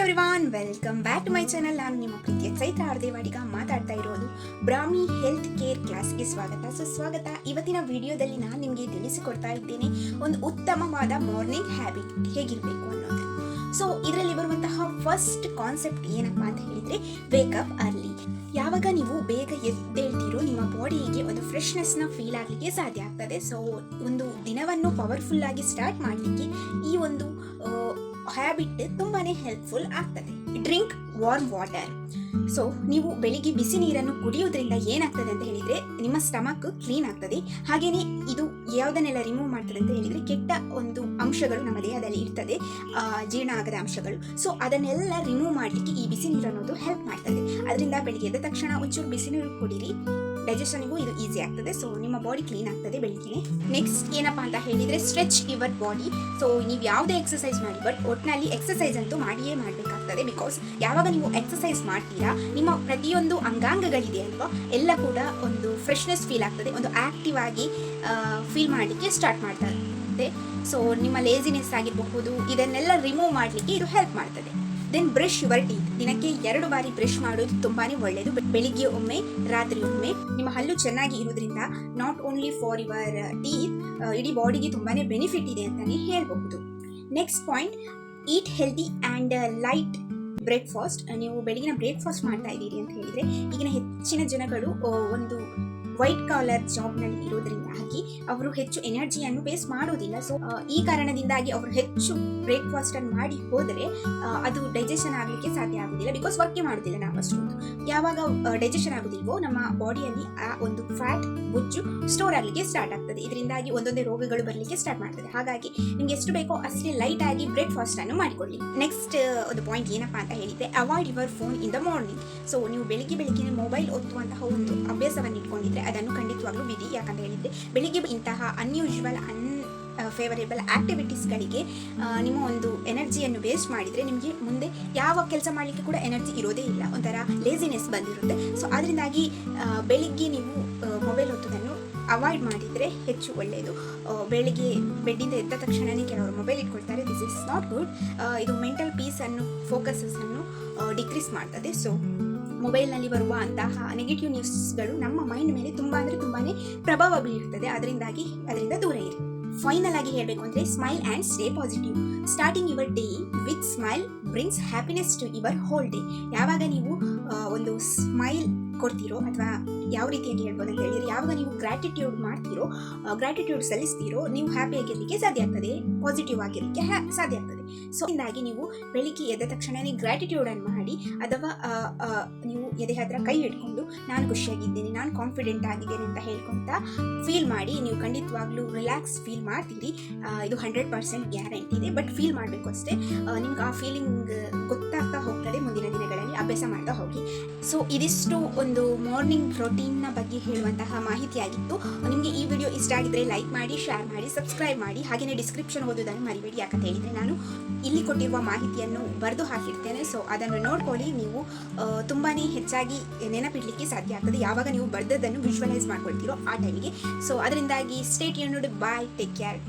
Everyone, welcome back to my channel. ನಾನು ನಿಮ್ಮ ಪ್ರೀತಿಯ ಚೈತ್ರ ಆರ್ದೇವಾಡಿಗ ಮಾತಾಡ್ತಾ ಇರೋದು. ಬ್ರಾಹ್ಮಿ ಹೆಲ್ತ್ ಕೇರ್ ಕ್ಲಾಸ್ಗೆ ಸ್ವಾಗತ, ಸುಸ್ವಾಗತ. ಇವತ್ತಿನ ವಿಡಿಯೋದಲ್ಲಿ ನಾನು ನಿಮಗೆ ತಿಳಿಸಿಕೊಡ್ತಾ ಇದ್ದೇನೆ ಒಂದು ಉತ್ತಮವಾದ ಮಾರ್ನಿಂಗ್ ಹ್ಯಾಬಿಟ್ ಹೇಗಿರಬೇಕು ಅನ್ನೋದು. ಸೊ ಇದರಲ್ಲಿ ಬರುವಂತಹ ಫಸ್ಟ್ ಕಾನ್ಸೆಪ್ಟ್ ಏನಪ್ಪ ಅಂತ ಹೇಳಿದ್ರೆ, ವೇಕಪ್ ಅರ್ಲಿ. ಯಾವಾಗ ನೀವು ಬೇಗ ಎದ್ದೇಳ್ತೀರೋ ನಿಮ್ಮ ಬಾಡಿಗೆ ಒಂದು ಫ್ರೆಶ್ನೆಸ್ನ ಫೀಲ್ ಆಗಲಿಕ್ಕೆ ಸಾಧ್ಯ ಆಗ್ತದೆ. ಸೊ ಒಂದು ದಿನವನ್ನು ಪವರ್ಫುಲ್ ಆಗಿ ಸ್ಟಾರ್ಟ್ ಮಾಡಲಿಕ್ಕೆ ಈ ಒಂದು ಹ್ಯಾಬಿಟ್ ತುಂಬಾನೇ ಹೆಲ್ಪ್ಫುಲ್ ಆಗ್ತದೆ. Drink warm water. ಸೊ ನೀವು ಬೆಳಿಗ್ಗೆ ಬಿಸಿ ನೀರನ್ನು ಕುಡಿಯೋದ್ರಿಂದ ಏನಾಗ್ತದೆ ಅಂತ ಹೇಳಿದ್ರೆ, ನಿಮ್ಮ ಸ್ಟಮಕ್ ಕ್ಲೀನ್ ಆಗ್ತದೆ. ಹಾಗೇನೆ ಇದು ಯಾವುದನ್ನೆಲ್ಲ ರಿಮೂವ್ ಮಾಡ್ತದೆ ಅಂತ ಹೇಳಿದ್ರೆ, ಕೆಟ್ಟ ಒಂದು ಅಂಶಗಳು ನಮ್ಮ ದೇಹದಲ್ಲಿ ಇರ್ತದೆ, ಜೀರ್ಣ ಆಗದ ಅಂಶಗಳು. ಸೊ ಅದನ್ನೆಲ್ಲ ರಿಮೂವ್ ಮಾಡಲಿಕ್ಕೆ ಈ ಬಿಸಿ ನೀರು ಅನ್ನೋದು ಹೆಲ್ಪ್ ಮಾಡ್ತದೆ. ಅದರಿಂದ ಬೆಳಿಗ್ಗೆ ಎದ್ದ ತಕ್ಷಣ ಒಂಚೂರು ಬಿಸಿ ನೀರು ಕುಡೀರಿ, ಡೈಜೆಷನ್ಗೂ ಇದು ಈಸಿ ಆಗ್ತದೆ. ಸೊ ನಿಮ್ಮ ಬಾಡಿ ಕ್ಲೀನ್ ಆಗ್ತದೆ ಬೆಳಿಗ್ಗೆ. ನೆಕ್ಸ್ಟ್ ಏನಪ್ಪಾ ಅಂತ ಹೇಳಿದ್ರೆ, ಸ್ಟ್ರೆಚ್ ಯುವರ್ ಬಾಡಿ. ಸೊ ನೀವು ಯಾವುದೇ ಎಕ್ಸಸೈಸ್ ಮಾಡಿ, ಬಟ್ ಒಟ್ಟಿನಲ್ಲಿ ಎಕ್ಸಸೈಸ್ ಅಂತೂ ಮಾಡಿಯೇ ಮಾಡಬೇಕಾಗ್ತದೆ. ಬಿಕಾಸ್ ಯಾವಾಗ ನೀವು ಎಕ್ಸಸೈಸ್ ಮಾಡ್ತೀರಾ, ನಿಮ್ಮ ಪ್ರತಿಯೊಂದು ಅಂಗಾಂಗಗಳಿದೆ ಅಲ್ವಾ, ಎಲ್ಲ ಕೂಡ ಒಂದು ಫ್ರೆಶ್ನೆಸ್ ಫೀಲ್ ಆಗ್ತದೆ, ಒಂದು ಆಕ್ಟಿವ್ ಆಗಿ ಫೀಲ್ ಮಾಡಲಿಕ್ಕೆ ಸ್ಟಾರ್ಟ್ ಮಾಡ್ತದೆ. ಸೊ ನಿಮ್ಮ ಲೇಸಿನೆಸ್ ಆಗಿರಬಹುದು, ಇದನ್ನೆಲ್ಲ ರಿಮೂವ್ ಮಾಡಲಿಕ್ಕೆ ಇದು ಹೆಲ್ಪ್ ಮಾಡ್ತದೆ. Then brush your teeth. ದಿನಕ್ಕೆ 2 ಬಾರಿ ಬ್ರಷ್ ಮಾಡೋದು ತುಂಬಾನೇ ಒಳ್ಳೆಯದು. ಬೆಳಿಗ್ಗೆ ಒಮ್ಮೆ, ರಾತ್ರಿ ಒಮ್ಮೆ. ನಿಮ್ಮ ಹಲ್ಲು ಚೆನ್ನಾಗಿ ಇರೋದ್ರಿಂದ not only for your teeth, ಇಡೀ ಬಾಡಿಗೆ ತುಂಬಾನೇ ಬೆನಿಫಿಟ್ ಇದೆ ಅಂತಾನೆ ಹೇಳ್ಬಹುದು. Next point, eat healthy and light breakfast. ನೀವು ಬೆಳಗಿನ ಬ್ರೇಕ್ಫಾಸ್ಟ್ ಮಾಡ್ತಾ ಇದ್ದೀರಿ ಅಂತ ಹೇಳಿದ್ರೆ, ಈಗಿನ ಹೆಚ್ಚಿನ ಜನಗಳು ಒಂದು ವೈಟ್ ಕಾಲರ್ ಜಾಬ್ನಲ್ಲಿ ಇರೋದ್ರಿಂದಾಗಿ ಅವರು ಹೆಚ್ಚು ಎನರ್ಜಿಯನ್ನು ವೇಸ್ಟ್ ಮಾಡೋದಿಲ್ಲ. ಸೊ ಈ ಕಾರಣದಿಂದಾಗಿ ಅವರು ಹೆಚ್ಚು ಬ್ರೇಕ್ಫಾಸ್ಟ್ ಅನ್ನು ಮಾಡಿ ಹೋದರೆ ಅದು ಡೈಜೆಷನ್ ಆಗಲಿಕ್ಕೆ ಸಾಧ್ಯ ಆಗೋದಿಲ್ಲ. ಬಿಕಾಸ್ ವರ್ಕೇ ಮಾಡೋದಿಲ್ಲ ನಾವು ಅಷ್ಟೊಂದು. ಯಾವಾಗ ಡೈಜೆಷನ್ ಆಗೋದಿಲ್ವೋ ನಮ್ಮ ಬಾಡಿಯಲ್ಲಿ ಆ ಒಂದು ಫ್ಯಾಟ್ ಬೊಜ್ಜು ಸ್ಟೋರ್ ಆಗಲಿಕ್ಕೆ ಸ್ಟಾರ್ಟ್ ಆಗ್ತದೆ. ಇದರಿಂದಾಗಿ ಒಂದೊಂದೇ ರೋಗಗಳು ಬರಲಿಕ್ಕೆ ಸ್ಟಾರ್ಟ್ ಮಾಡ್ತದೆ. ಹಾಗಾಗಿ ನಿಮ್ಗೆ ಎಷ್ಟು ಬೇಕೋ ಅಷ್ಟೇ ಲೈಟ್ ಆಗಿ ಬ್ರೇಕ್ಫಾಸ್ಟ್ ಅನ್ನು ಮಾಡಿಕೊಳ್ಳಿ. ನೆಕ್ಸ್ಟ್ ಒಂದು ಪಾಯಿಂಟ್ ಏನಪ್ಪಾ ಅಂತ ಹೇಳಿದ್ರೆ, avoid your phone in the morning. So ನೀವು ಬೆಳಿಗ್ಗೆ ಮೊಬೈಲ್ ಒತ್ತುವಂತಹ ಒಂದು ಅಭ್ಯಾಸವನ್ನು ಇಟ್ಕೊಂಡಿದ್ರೆ ಅದನ್ನು ಖಂಡಿತವಾಗ್ಲೂ ಬಿಡಿ. ಯಾಕಂತ ಹೇಳಿದ್ರೆ, ಬೆಳಿಗ್ಗೆ ಇಂತಹ ಅನ್ಯೂಶುವಲ್ ಫೇವರೇಬಲ್ ಆಕ್ಟಿವಿಟೀಸ್ಗಳಿಗೆ ನಿಮ್ಮ ಒಂದು ಎನರ್ಜಿಯನ್ನು ವೇಸ್ಟ್ ಮಾಡಿದರೆ ನಿಮಗೆ ಮುಂದೆ ಯಾವ ಕೆಲಸ ಮಾಡಲಿಕ್ಕೆ ಕೂಡ ಎನರ್ಜಿ ಇರೋದೇ ಇಲ್ಲ, ಒಂಥರ ಲೇಸಿನೆಸ್ ಬಂದಿರುತ್ತೆ. ಸೊ ಅದರಿಂದಾಗಿ ಬೆಳಿಗ್ಗೆ ನೀವು ಮೊಬೈಲ್ ಒತ್ತೋದನ್ನು ಅವಾಯ್ಡ್ ಮಾಡಿದರೆ ಹೆಚ್ಚು ಒಳ್ಳೆಯದು. ಬೆಳಿಗ್ಗೆ ಬೆಡ್ಡಿಂದ ಎದ್ದ ತಕ್ಷಣವೇ ಕೆಲವರು ಮೊಬೈಲ್ ಇಟ್ಕೊಳ್ತಾರೆ. This is not good. ಇದು ಮೆಂಟಲ್ ಪೀಸನ್ನು, ಫೋಕಸನ್ನು ಡಿಕ್ರೀಸ್ ಮಾಡ್ತದೆ. ಸೊ ಮೊಬೈಲ್ನಲ್ಲಿ ಬರುವ ಅಂತಹ ನೆಗೆಟಿವ್ ನ್ಯೂಸ್ಗಳು ನಮ್ಮ ಮೈಂಡ್ ಮೇಲೆ ತುಂಬಾ ಪ್ರಭಾವ ಬೀರುತ್ತದೆ. ಅದರಿಂದ ದೂರ ಇರಿ. ಫೈನಲ್ ಆಗಿ ಹೇಳಬೇಕು ಅಂದರೆ, smile and stay positive. Starting your day with smile brings happiness to your whole day. ಯಾವಾಗ ನೀವು ಒಂದು ಸ್ಮೈಲ್ ಕೊಡ್ತೀರೋ, ಅಥವಾ ಯಾವ ರೀತಿಯಾಗಿ ಹೇಳ್ಬೋದು ಅಂತ ಹೇಳಿದ್ರೆ, ಯಾವಾಗ ನೀವು ಗ್ರ್ಯಾಟಿಟ್ಯೂಡ್ ಮಾಡ್ತೀರೋ, ಗ್ರ್ಯಾಟಿಟ್ಯೂಡ್ ಸಲ್ಲಿಸ್ತೀರೋ, ನೀವು ಹ್ಯಾಪಿ ಆಗಿರಲಿಕ್ಕೆ ಸಾಧ್ಯ ಆಗ್ತದೆ, ಪಾಸಿಟಿವ್ ಆಗಿರಲಿಕ್ಕೆ ಸಾಧ್ಯ ಆಗ್ತದೆ. ಸೊ ಹಿಂದಾಗಿ ನೀವು ಬೆಳಿಗ್ಗೆ ಎದ್ದ ತಕ್ಷಣವೇ ಗ್ರ್ಯಾಟಿಟ್ಯೂಡನ್ನು ಮಾಡಿ, ಅಥವಾ ನೀವು ಎದೆ ಹತ್ರ ಕೈ ಇಟ್ಕೊಂಡು ನಾನು ಖುಷಿಯಾಗಿದ್ದೇನೆ, ನಾನು ಕಾನ್ಫಿಡೆಂಟ್ ಆಗಿದ್ದೇನೆ ಅಂತ ಹೇಳ್ಕೊತಾ ಫೀಲ್ ಮಾಡಿ, ನೀವು ಖಂಡಿತವಾಗ್ಲೂ ರಿಲ್ಯಾಕ್ಸ್ ಫೀಲ್ ಮಾಡ್ತೀರಿ. ಇದು 100% ಗ್ಯಾರಂಟಿ ಇದೆ. ಬಟ್ ಫೀಲ್ ಮಾಡಬೇಕು ಅಷ್ಟೇ. ನಿಮ್ಗೆ ಆ ಫೀಲಿಂಗ್ ಗೊತ್ತಾಗ್ತಾ ಹೋಗ್ತದೆ ಮುಂದಿನ ದಿನಗಳಲ್ಲಿ, ಅಭ್ಯಾಸ ಮಾಡ್ತಾ ಹೋಗಿ. ಸೊ ಇದಿಷ್ಟು ಒಂದು ಮಾರ್ನಿಂಗ್ ರೊಟೀನ್ನ ಬಗ್ಗೆ ಹೇಳುವಂತಹ ಮಾಹಿತಿ ಆಗಿತ್ತು. ನಿಮಗೆ ಈ ವಿಡಿಯೋ ಇಷ್ಟ ಆಗಿದ್ರೆ ಲೈಕ್ ಮಾಡಿ, ಶೇರ್ ಮಾಡಿ, ಸಬ್ಸ್ಕ್ರೈಬ್ ಮಾಡಿ. ಹಾಗೆಯೇ ಡಿಸ್ಕ್ರಿಪ್ಷನ್ ಓದೋದನ್ನು ಮರಿಬೇಡಿ. ಯಾಕಂತ ಹೇಳಿದರೆ ನಾನು ಇಲ್ಲಿ ಕೊಟ್ಟಿರುವ ಮಾಹಿತಿಯನ್ನು ಬರೆದು ಹಾಕಿರ್ತೇನೆ. ಸೊ ಅದನ್ನು ನೋಡ್ಕೊಳ್ಳಿ. ನೀವು ತುಂಬಾ ಹೆಚ್ಚಾಗಿ ನೆನಪಿಡಲಿಕ್ಕೆ ಸಾಧ್ಯ ಆಗ್ತದೆ ಯಾವಾಗ ನೀವು ಬರೆದದ್ದನ್ನು ವಿಜುವಲೈಸ್ ಮಾಡ್ಕೊಳ್ತೀರೋ ಆ ಟೈಮಿಗೆ. ಸೊ ಅದರಿಂದಾಗಿ ಸ್ಟೇ ಟ್ಯೂನ್ಡ್. ಬಾಯ್, ಟೇಕ್ ಕೇರ್.